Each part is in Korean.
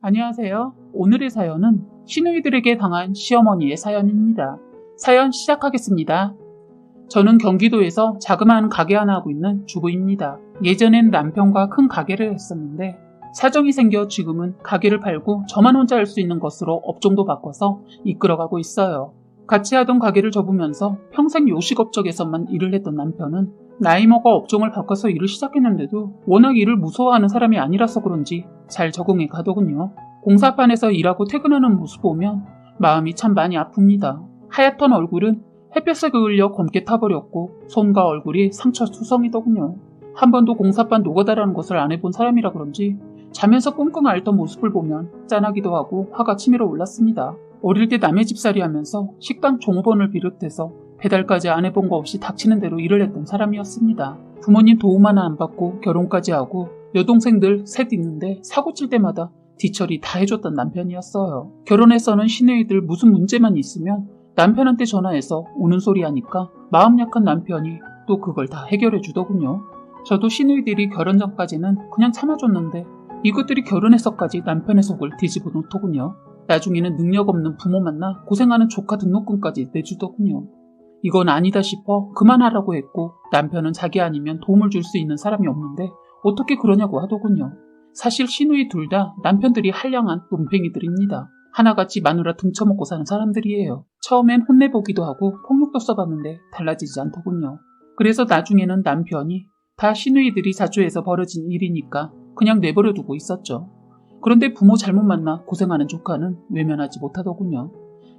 안녕하세요. 오늘의 사연은 시누이들에게 당한 시어머니의 사연입니다. 사연 시작하겠습니다. 저는 경기도에서 자그마한 가게 하나 하고 있는 주부입니다. 예전엔 남편과 큰 가게를 했었는데 사정이 생겨 지금은 가게를 팔고 저만 혼자 할 수 있는 것으로 업종도 바꿔서 이끌어가고 있어요. 같이 하던 가게를 접으면서 평생 요식업 쪽에서만 일을 했던 남편은 나이 먹어 업종을 바꿔서 일을 시작했는데도 워낙 일을 무서워하는 사람이 아니라서 그런지 잘 적응해 가더군요. 공사판에서 일하고 퇴근하는 모습 보면 마음이 참 많이 아픕니다. 하얗던 얼굴은 햇볕에 그을려 검게 타버렸고 손과 얼굴이 상처투성이더군요. 한 번도 공사판 노가다라는 것을 안 해본 사람이라 그런지 자면서 끙끙 앓던 모습을 보면 짠하기도 하고 화가 치밀어 올랐습니다. 어릴 때 남의 집살이 하면서 식당 종업원을 비롯해서 배달까지 안 해본 거 없이 닥치는 대로 일을 했던 사람이었습니다. 부모님 도움 하나 안 받고 결혼까지 하고 여동생들 셋 있는데 사고 칠 때마다 뒤처리 다 해줬던 남편이었어요. 결혼해서는 시누이들 무슨 문제만 있으면 남편한테 전화해서 우는 소리 하니까 마음 약한 남편이 또 그걸 다 해결해 주더군요. 저도 시누이들이 결혼 전까지는 그냥 참아줬는데 이것들이 결혼해서까지 남편의 속을 뒤집어 놓더군요. 나중에는 능력 없는 부모 만나 고생하는 조카 등록금까지 내주더군요. 이건 아니다 싶어 그만하라고 했고 남편은 자기 아니면 도움을 줄 수 있는 사람이 없는데 어떻게 그러냐고 하더군요. 사실 시누이 둘 다 남편들이 한량한 논팽이들입니다. 하나같이 마누라 등쳐먹고 사는 사람들이에요. 처음엔 혼내보기도 하고 폭력도 써봤는데 달라지지 않더군요. 그래서 나중에는 남편이 다 시누이들이 자주 해서 벌어진 일이니까 그냥 내버려두고 있었죠. 그런데 부모 잘못 만나 고생하는 조카는 외면하지 못하더군요.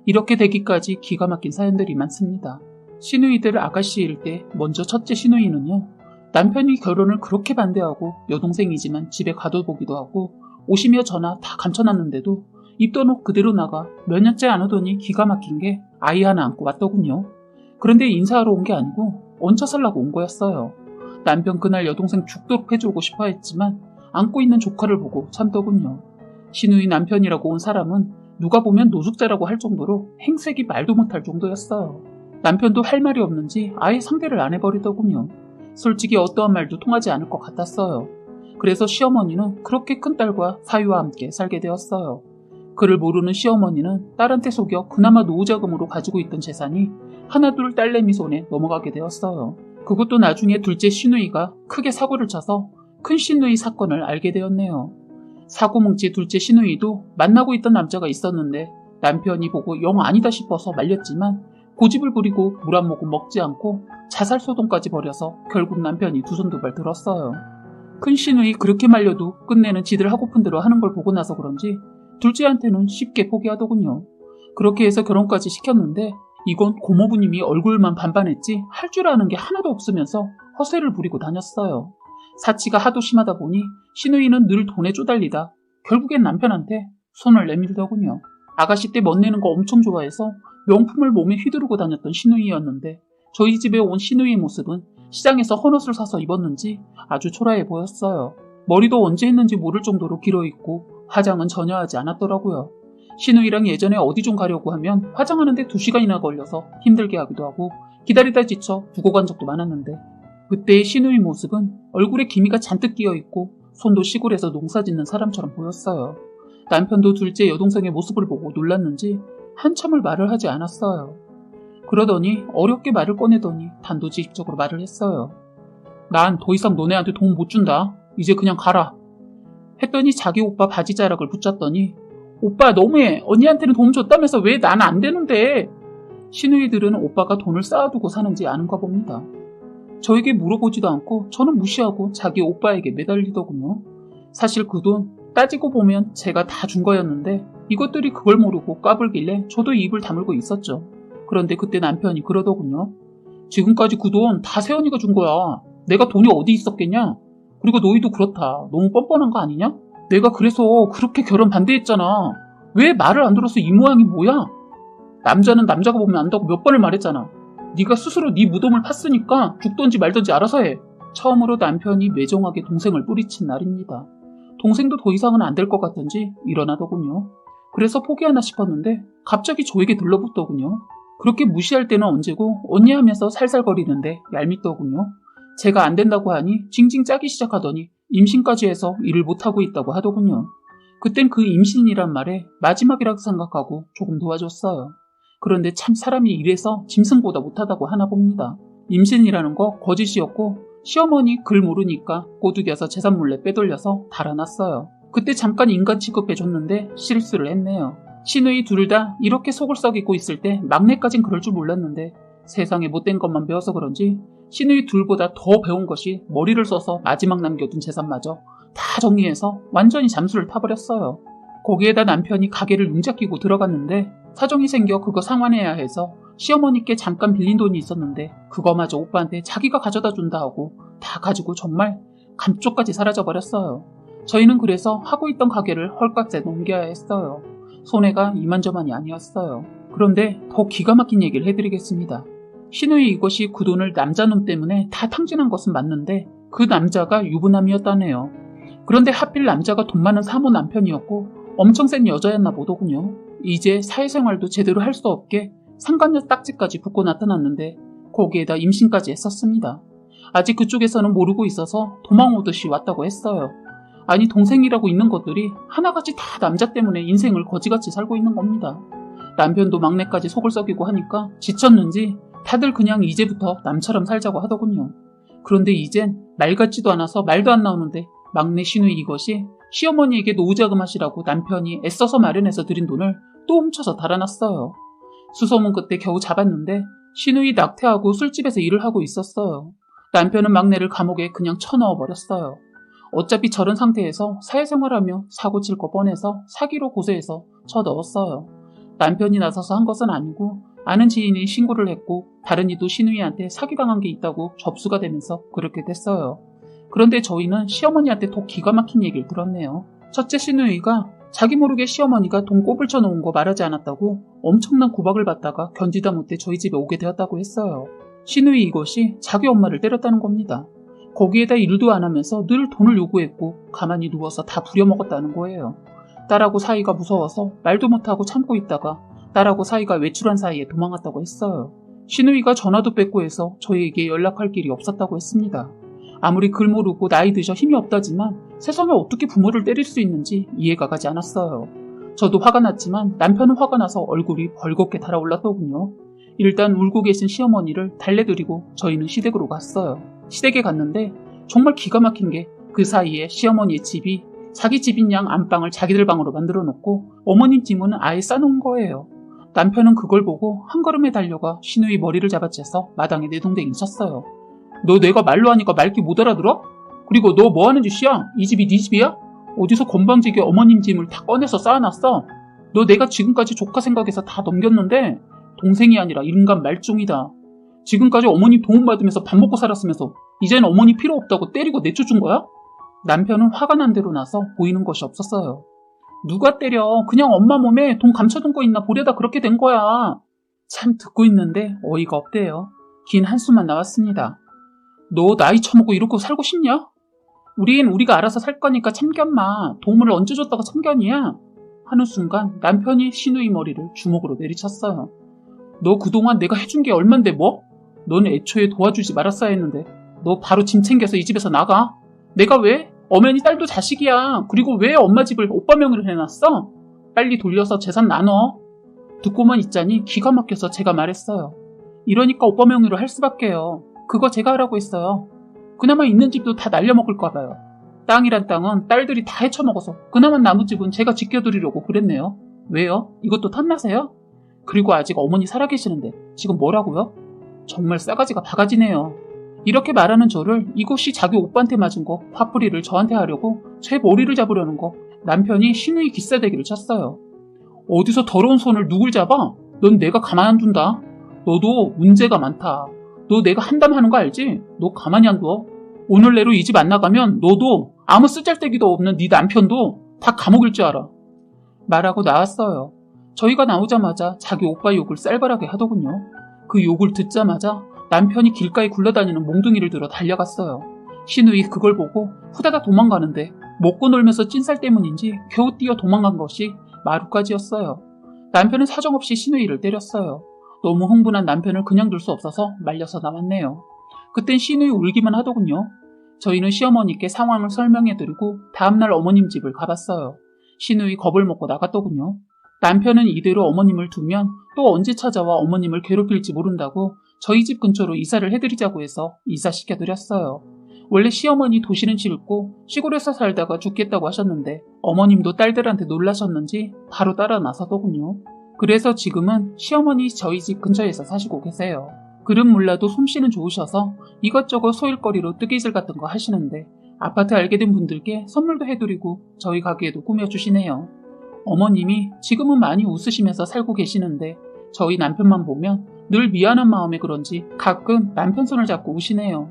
이렇게 되기까지 기가 막힌 사연들이 많습니다. 시누이들 아가씨일 때 먼저 첫째 시누이는요. 남편이 결혼을 그렇게 반대하고 여동생이지만 집에 가둬보기도 하고 오시며 전화 다 감춰놨는데도 입더놓 그대로 나가 몇 년째 안 오더니 기가 막힌 게 아이 하나 안고 왔더군요. 그런데 인사하러 온 게 아니고 얹혀 살라고 온 거였어요. 남편 그날 여동생 죽도록 해주고 싶어 했지만 안고 있는 조카를 보고 참더군요. 시누이 남편이라고 온 사람은 누가 보면 노숙자라고 할 정도로 행색이 말도 못할 정도였어요. 남편도 할 말이 없는지 아예 상대를 안 해버리더군요. 솔직히 어떠한 말도 통하지 않을 것 같았어요. 그래서 시어머니는 그렇게 큰딸과 사위와 함께 살게 되었어요. 그를 모르는 시어머니는 딸한테 속여 그나마 노후자금으로 가지고 있던 재산이 하나둘 딸내미 손에 넘어가게 되었어요. 그것도 나중에 둘째 시누이가 크게 사고를 쳐서 큰 시누이 사건을 알게 되었네요. 사고 뭉치 둘째 시누이도 만나고 있던 남자가 있었는데 남편이 보고 영 아니다 싶어서 말렸지만 고집을 부리고 물 한 모금 먹지 않고 자살소동까지 벌여서 결국 남편이 두 손 두 발 들었어요. 큰 시누이 그렇게 말려도 끝내는 지들 하고픈 대로 하는 걸 보고 나서 그런지 둘째한테는 쉽게 포기하더군요. 그렇게 해서 결혼까지 시켰는데 이건 고모부님이 얼굴만 반반했지 할 줄 아는 게 하나도 없으면서 허세를 부리고 다녔어요. 사치가 하도 심하다 보니 시누이는 늘 돈에 쪼달리다 결국엔 남편한테 손을 내밀더군요. 아가씨 때 멋내는 거 엄청 좋아해서 명품을 몸에 휘두르고 다녔던 시누이였는데 저희 집에 온 시누이의 모습은 시장에서 헌옷을 사서 입었는지 아주 초라해 보였어요. 머리도 언제 했는지 모를 정도로 길어있고 화장은 전혀 하지 않았더라고요. 시누이랑 예전에 어디 좀 가려고 하면 화장하는데 2시간이나 걸려서 힘들게 하기도 하고 기다리다 지쳐 두고 간 적도 많았는데 그때의 시누이 모습은 얼굴에 기미가 잔뜩 끼어있고 손도 시골에서 농사짓는 사람처럼 보였어요. 남편도 둘째 여동생의 모습을 보고 놀랐는지 한참을 말을 하지 않았어요. 그러더니 어렵게 말을 꺼내더니 단도직입적으로 말을 했어요. 난 더 이상 너네한테 돈 못 준다. 이제 그냥 가라. 했더니 자기 오빠 바지 자락을 붙잡더니 오빠 너무해. 언니한테는 돈 줬다면서 왜 난 안 되는데. 시누이들은 오빠가 돈을 쌓아두고 사는지 아는가 봅니다. 저에게 물어보지도 않고 저는 무시하고 자기 오빠에게 매달리더군요. 사실 그 돈 따지고 보면 제가 다 준 거였는데 이것들이 그걸 모르고 까불길래 저도 입을 다물고 있었죠. 그런데 그때 남편이 그러더군요. 지금까지 그 돈 다 세연이가 준 거야. 내가 돈이 어디 있었겠냐? 그리고 너희도 그렇다. 너무 뻔뻔한 거 아니냐? 내가 그래서 그렇게 결혼 반대했잖아. 왜 말을 안 들어서 이 모양이 뭐야? 남자는 남자가 보면 안다고 몇 번을 말했잖아. 네가 스스로 네 무덤을 팠으니까 죽던지 말던지 알아서 해. 처음으로 남편이 매정하게 동생을 뿌리친 날입니다. 동생도 더 이상은 안 될 것 같은지 일어나더군요. 그래서 포기하나 싶었는데 갑자기 저에게 들러붙더군요. 그렇게 무시할 때는 언제고 언니 하면서 살살거리는데 얄밉더군요. 제가 안 된다고 하니 징징 짜기 시작하더니 임신까지 해서 일을 못하고 있다고 하더군요. 그땐 그 임신이란 말에 마지막이라고 생각하고 조금 도와줬어요. 그런데 참 사람이 이래서 짐승보다 못하다고 하나 봅니다. 임신이라는 거 거짓이었고 시어머니 글 모르니까 꼬드겨서 재산 몰래 빼돌려서 달아났어요. 그때 잠깐 인간 취급해줬는데 실수를 했네요. 시누이 둘 다 이렇게 속을 썩이고 있을 때 막내까진 그럴 줄 몰랐는데 세상에 못된 것만 배워서 그런지 시누이 둘보다 더 배운 것이 머리를 써서 마지막 남겨둔 재산마저 다 정리해서 완전히 잠수를 타버렸어요. 거기에다 남편이 가게를 융자끼고 들어갔는데 사정이 생겨 그거 상환해야 해서 시어머니께 잠깐 빌린 돈이 있었는데 그거마저 오빠한테 자기가 가져다 준다 하고 다 가지고 정말 감쪽까지 사라져버렸어요. 저희는 그래서 하고 있던 가게를 헐값에 넘겨야 했어요. 손해가 이만저만이 아니었어요. 그런데 더 기가 막힌 얘기를 해드리겠습니다. 시누이 이것이 그 돈을 남자 놈 때문에 다 탕진한 것은 맞는데 그 남자가 유부남이었다네요. 그런데 하필 남자가 돈 많은 사모 남편이었고 엄청 센 여자였나 보더군요. 이제 사회생활도 제대로 할 수 없게 상간녀 딱지까지 붙고 나타났는데 거기에다 임신까지 했었습니다. 아직 그쪽에서는 모르고 있어서 도망오듯이 왔다고 했어요. 아니 동생이라고 있는 것들이 하나같이 다 남자 때문에 인생을 거지같이 살고 있는 겁니다. 남편도 막내까지 속을 썩이고 하니까 지쳤는지 다들 그냥 이제부터 남처럼 살자고 하더군요. 그런데 이젠 말 같지도 않아서 말도 안 나오는데 막내 시누이 이것이 시어머니에게 노후자금 하시라고 남편이 애써서 마련해서 드린 돈을 또 훔쳐서 달아났어요. 수소문 끝에 겨우 잡았는데 시누이 낙태하고 술집에서 일을 하고 있었어요. 남편은 막내를 감옥에 그냥 쳐넣어버렸어요. 어차피 저런 상태에서 사회생활하며 사고 칠 거 뻔해서 사기로 고소해서 쳐넣었어요. 남편이 나서서 한 것은 아니고 아는 지인이 신고를 했고 다른 이도 시누이한테 사기당한 게 있다고 접수가 되면서 그렇게 됐어요. 그런데 저희는 시어머니한테 더 기가 막힌 얘기를 들었네요. 첫째 시누이가 자기 모르게 시어머니가 돈 꼽을 쳐놓은 거 말하지 않았다고 엄청난 구박을 받다가 견디다 못해 저희 집에 오게 되었다고 했어요. 시누이 이것이 자기 엄마를 때렸다는 겁니다. 거기에다 일도 안 하면서 늘 돈을 요구했고 가만히 누워서 다 부려먹었다는 거예요. 딸하고 사이가 무서워서 말도 못하고 참고 있다가 딸하고 사이가 외출한 사이에 도망갔다고 했어요. 시누이가 전화도 뺏고 해서 저희에게 연락할 길이 없었다고 했습니다. 아무리 글 모르고 나이 드셔 힘이 없다지만 세상에 어떻게 부모를 때릴 수 있는지 이해가 가지 않았어요. 저도 화가 났지만 남편은 화가 나서 얼굴이 벌겋게 달아올랐더군요. 일단 울고 계신 시어머니를 달래드리고 저희는 시댁으로 갔어요. 시댁에 갔는데 정말 기가 막힌 게 그 사이에 시어머니의 집이 자기 집인 양 안방을 자기들 방으로 만들어 놓고 어머님 짐은 아예 싸놓은 거예요. 남편은 그걸 보고 한 걸음에 달려가 시누이 머리를 잡아채서 마당에 내동댕이 쳤어요. 너 내가 말로 하니까 말귀 못 알아들어? 그리고 너 뭐 하는 짓이야? 이 집이 네 집이야? 어디서 건방지게 어머님 짐을 다 꺼내서 쌓아놨어? 너 내가 지금까지 조카 생각해서 다 넘겼는데 동생이 아니라 인간 말종이다. 지금까지 어머님 도움받으면서 밥 먹고 살았으면서 이제는 어머니 필요 없다고 때리고 내쫓은 거야? 남편은 화가 난 대로 나서 보이는 것이 없었어요. 누가 때려? 그냥 엄마 몸에 돈 감춰둔 거 있나 보려다 그렇게 된 거야. 참 듣고 있는데 어이가 없대요. 긴 한숨만 나왔습니다. 너 나이 처먹고 이러고 살고 싶냐? 우린 우리가 알아서 살 거니까 참견마. 도움을 얹어줬다가 참견이야? 하는 순간 남편이 시누이 머리를 주먹으로 내리쳤어요. 너 그동안 내가 해준 게 얼만데 뭐? 넌 애초에 도와주지 말았어야 했는데 너 바로 짐 챙겨서 이 집에서 나가. 내가 왜? 어머니 딸도 자식이야. 그리고 왜 엄마 집을 오빠 명의로 해놨어? 빨리 돌려서 재산 나눠. 듣고만 있자니 기가 막혀서 제가 말했어요. 이러니까 오빠 명의로 할 수밖에요. 그거 제가 하라고 했어요. 그나마 있는 집도 다 날려먹을까 봐요. 땅이란 땅은 딸들이 다 헤쳐먹어서 그나마 남은 집은 제가 지켜드리려고 그랬네요. 왜요? 이것도 탐나세요? 그리고 아직 어머니 살아계시는데 지금 뭐라고요? 정말 싸가지가 바가지네요. 이렇게 말하는 저를 이것이 자기 오빠한테 맞은 거 화풀이를 저한테 하려고 제 머리를 잡으려는 거 남편이 시누이 기싸대기를 쳤어요. 어디서 더러운 손을 누굴 잡아? 넌 내가 가만 안 둔다. 너도 문제가 많다. 너 내가 한담하는 거 알지? 너 가만히 안 둬. 오늘 내로 이 집 안 나가면 너도 아무 쓰잘데기도 없는 네 남편도 다 감옥일 줄 알아. 말하고 나왔어요. 저희가 나오자마자 자기 오빠 욕을 쌀바라게 하더군요. 그 욕을 듣자마자 남편이 길가에 굴러다니는 몽둥이를 들어 달려갔어요. 시누이 그걸 보고 후다닥 도망가는데 먹고 놀면서 찐살 때문인지 겨우 뛰어 도망간 것이 마루까지였어요. 남편은 사정없이 시누이를 때렸어요. 너무 흥분한 남편을 그냥 둘 수 없어서 말려서 나왔네요. 그땐 시누이 울기만 하더군요. 저희는 시어머니께 상황을 설명해드리고 다음날 어머님 집을 가봤어요. 시누이 겁을 먹고 나갔더군요. 남편은 이대로 어머님을 두면 또 언제 찾아와 어머님을 괴롭힐지 모른다고 저희 집 근처로 이사를 해드리자고 해서 이사시켜드렸어요. 원래 시어머니 도시는 싫고 시골에서 살다가 죽겠다고 하셨는데 어머님도 딸들한테 놀라셨는지 바로 따라 나서더군요. 그래서 지금은 시어머니 저희 집 근처에서 사시고 계세요. 글은 몰라도 솜씨는 좋으셔서 이것저것 소일거리로 뜨개질 같은 거 하시는데 아파트 알게 된 분들께 선물도 해드리고 저희 가게에도 꾸며주시네요. 어머님이 지금은 많이 웃으시면서 살고 계시는데 저희 남편만 보면 늘 미안한 마음에 그런지 가끔 남편 손을 잡고 우시네요.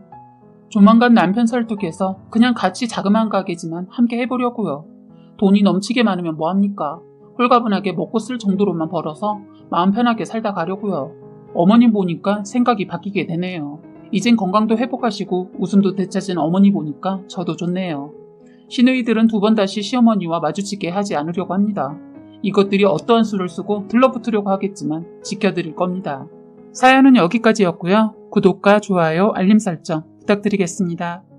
조만간 남편 설득해서 그냥 같이 자그마한 가게지만 함께 해보려고요. 돈이 넘치게 많으면 뭐합니까? 홀가분하게 먹고 쓸 정도로만 벌어서 마음 편하게 살다 가려고요. 어머님 보니까 생각이 바뀌게 되네요. 이젠 건강도 회복하시고 웃음도 되찾은 어머니 보니까 저도 좋네요. 시누이들은 두 번 다시 시어머니와 마주치게 하지 않으려고 합니다. 이것들이 어떠한 수를 쓰고 들러붙으려고 하겠지만 지켜드릴 겁니다. 사연은 여기까지였고요. 구독과 좋아요, 알림 설정 부탁드리겠습니다.